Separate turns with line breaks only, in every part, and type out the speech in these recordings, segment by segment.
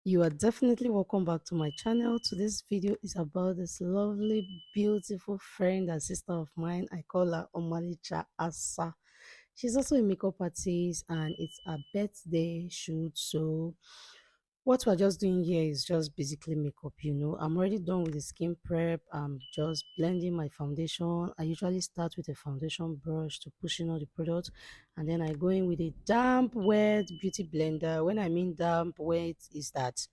You are definitely welcome back to my channel. Today's video is about this lovely, beautiful friend and sister of mine. I call her Omalicha Asa. She's also a makeup artist and it's a birthday shoot. So what we're just doing here is just basically makeup, I'm already done with the skin prep. I'm just blending my foundation. I usually start with a foundation brush to push in all the product, and then I go in with a damp, wet beauty blender. When I mean damp, wet is that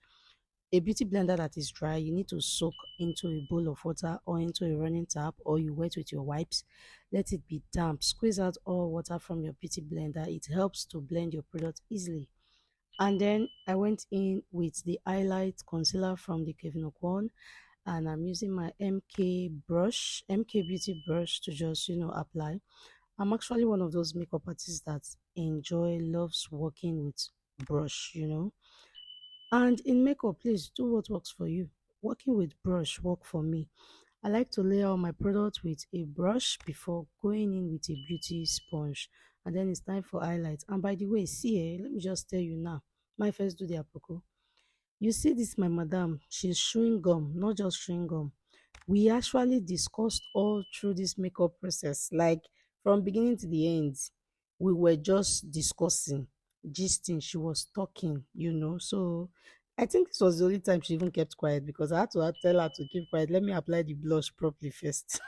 a beauty blender that is dry, you need to soak into a bowl of water or into a running tap, or you wet with your wipes. Let it be damp. Squeeze out all water from your beauty blender. It helps to blend your product easily. And then I went in with the highlight concealer from the Kevin O'Quan, and I'm using my MK Beauty brush to just, apply. I'm actually one of those makeup artists that loves working with brush. And in makeup, please do what works for you. Working with brush work for me. I like to lay out my product with a brush before going in with a beauty sponge. And then it's time for highlight. And by the way, see, let me just tell you now. My first do the aproko. You see this, my madam, she's chewing gum, not just chewing gum. We actually discussed all through this makeup process, like from beginning to the end. We were just discussing, gisting. She was talking. So I think this was the only time she even kept quiet because I had to tell her to keep quiet. Let me apply the blush properly first.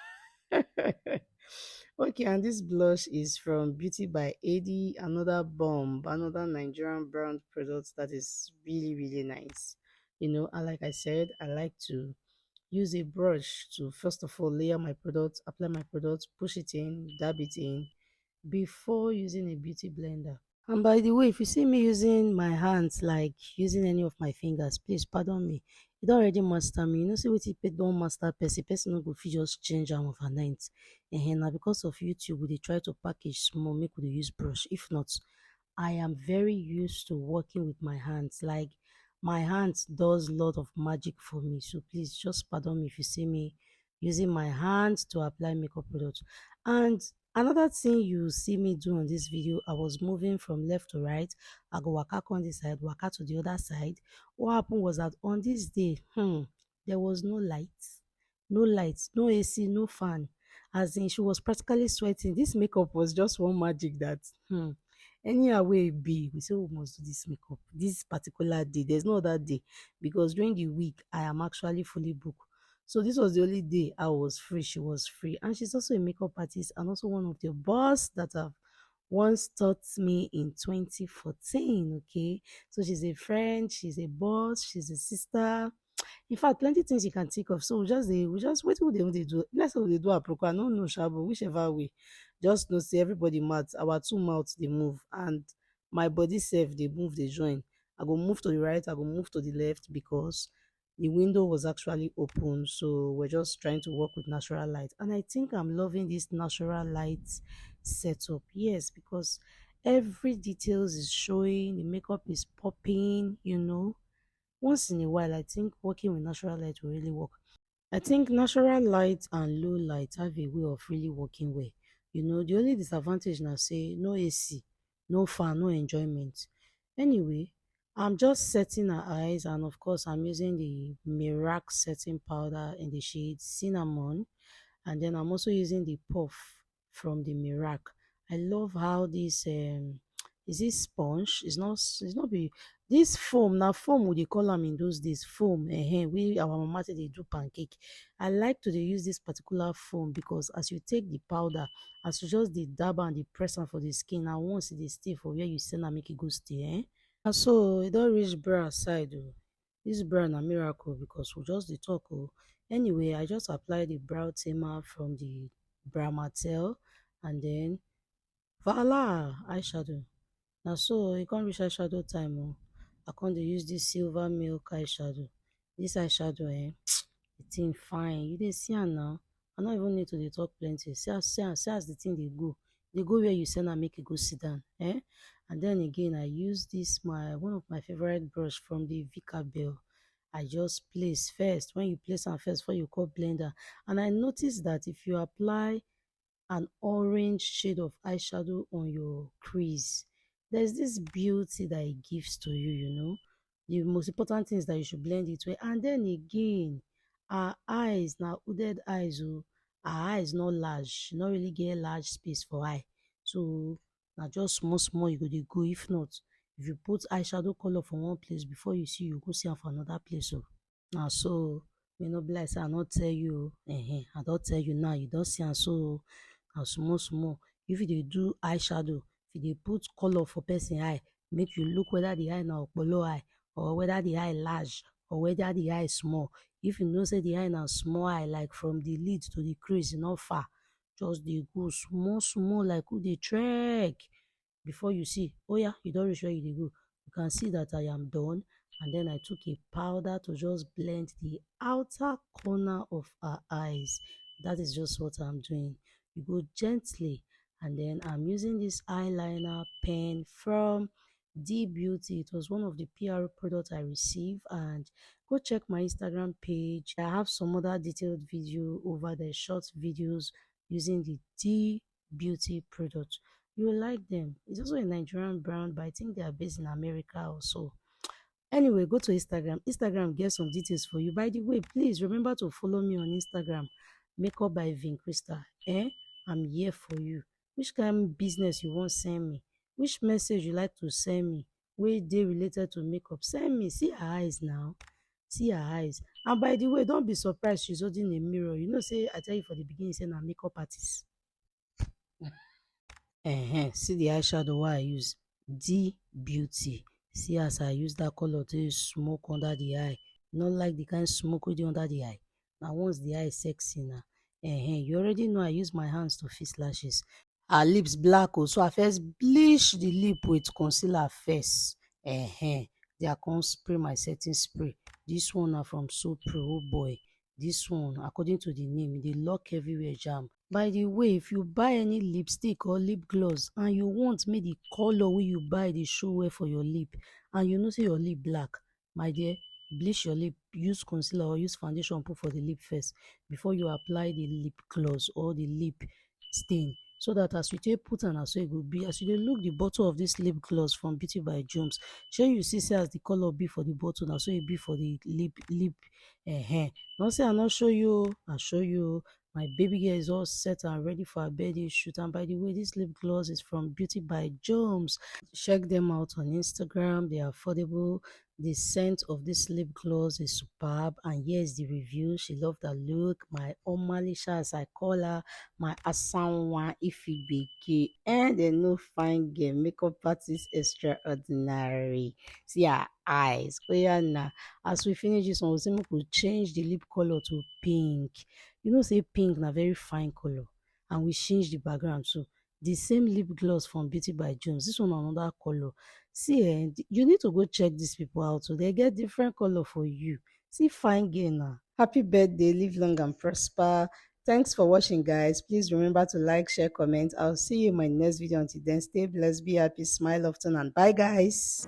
Okay, and this blush is from Beauty by Adi, another bomb, another Nigerian brand product that is really, really nice. And like I said, I like to use a brush to first of all layer my product, apply my product, push it in, dab it in before using a beauty blender. And by the way, if you see me using my hands, like using any of my fingers, please pardon me. You don't already master me. See what you don't master person no go fit just change am overnight. And now because of YouTube, we dey try to package small, make we dey use brush. If not, I am very used to working with my hands. Like my hands does lot of magic for me. So please just pardon me if you see me using my hands to apply makeup products. And another thing you see me do on this video, I was moving from left to right. I go waka on this side, waka to the other side. What happened was that on this day, there was no lights, no AC, no fan. As in, she was practically sweating. This makeup was just one magic that anyhow wey e be, we say we must do this makeup this particular day. There's no other day because during the week I am actually fully booked. So this was the only day I was free. She was free, and she's also a makeup artist and also one of the boss that have once taught me in 2014. Okay, so she's a friend, she's a boss, she's a sister. In fact, plenty things you can think of. So we just wait till they do. Let's say they do aproko. I no know sha, but whichever way, just know say everybody mouth, our two mouths they move, and my body self they move, they join. I go move to the right, I go move to the left because the window was actually open. So we're just trying to work with natural light, and I think I'm loving this natural light setup. Yes, because every details is showing, the makeup is popping. Once in a while, I think working with natural light will really work. I think natural light and low light have a way of really working well. The only disadvantage now say no AC, no fan, no enjoyment. Anyway, I'm just setting her eyes, and of course I'm using the Mirac setting powder in the shade Cinnamon, and then I'm also using the puff from the Mirac. I love how this is this sponge. It's not be this foam. Now foam we dey call am in those days. Foam, we our mama say dey do pancake. I like to dey use this particular foam because as you take the powder, as you just dey dab and dey press am for the skin, and once e dey stay for where you send am make e go stay. And so e don reach bra side oh. This bra na miracle because we just dey talk oh. Anyway, I just apply the brow tamer from the Bramatel, and then voila, eyeshadow. Na so e come reach eyeshadow time oh. I come dey use this silver milk eyeshadow. This eyeshadow the thing fine. You dey see am now. I no even need to dey talk plenty. See as the thing dey go. Dey go where you send am make e go sit down. And then again, I use this one of my favorite brush from the Vicabel. I just place first. When you place am first before you come blender. And I notice that if you apply an orange shade of eyeshadow on your crease, there's this beauty that it gives to you. The most important thing is that you should blend it well. And then again, our eyes now hooded eyes oh, our eyes not large, not really get large space for eye. So now just small small you go dey go. If not, if you put eyeshadow color for one place, before you see you go see am for another place oh. Na so may no be like say I no tell you oh, I don tell you now, you don see am so oh. Na small small. If you dey do eyeshadow, if you dey put color for person eye, make you look whether the eye na opolo eye or whether the eye large or whether the eye small. If you know say the eye na small eye, like from the lid to the crease e no far, just dey go small small like who dey trek. Before you see, oh yeah, you don reach where you dey go. You can see that I am done, and then I took a powder to just blend the outer corner of her eyes. That is just what I'm doing. You go gently, and then I'm using this eyeliner pen from D Beauty. It was one of the PR products I received, and go check my Instagram page. I have some other detailed video over there, short videos using the D Beauty product. You will like them. It's also a Nigerian brand, but I think they are based in America also. Anyway, go to Instagram. Instagram gets some details for you. By the way, please remember to follow me on Instagram. Makeup by Vinkrista. I'm here for you. Which kind of business you want send me? Which message you like to send me? Wey dey related to makeup? Send me. See her eyes now. See her eyes. And by the way, don't be surprised she's holding a mirror. You know, say I tell you for the beginning, say na makeup artist. See the eyeshadow wey I use, D Beauty. See as I use that color to smoke under the eye. Not like the kind smoke wey dey under the eye. Now once the eye sexy now, you already know I use my hands to fix lashes. Her lips black oh, so I first bleach the lip with concealer first. Then I come spray my setting spray. This one na from So Pro, oh boy. This one, according to the name, e dey lock everywhere jam. By the way, if you buy any lipstick or lip gloss and you want make the color wey you buy dey show well for your lip, and you know say your lip black, my dear, bleach your lip, use concealer or use foundation put for the lip first before you apply the lip gloss or the lip stain, so that as you take put am na so e go be. As you dey look the bottle of this lip gloss from Beauty by Jones, shey you see say as the color be for the bottle na so e be for the lip. No say I no show you oh, I show you oh. My baby girl is all set and ready for her birthday shoot. And by the way, this lip gloss is from Beauty by Jones. Check them out on Instagram. They are affordable. The scent of this lip gloss is superb. And here's the review. She loved the look. My Omalisha, as I call her, my Asanwa Ifibeke. And the no fine girl, makeup artist extraordinary. See her eyes. Oh yeah, nah. As we finish this one, we could change the lip color to pink. You know say pink na very fine color, and we change the background too. The same lip gloss from Beauty by Jones, this one another color. See you need to go check these people out so they get different color for you. See fine girl now. Happy birthday, live long and prosper. Thanks for watching, guys. Please remember to like, share, comment. I'll see you in my next video. Until then, stay blessed, be happy, smile often, and bye, guys.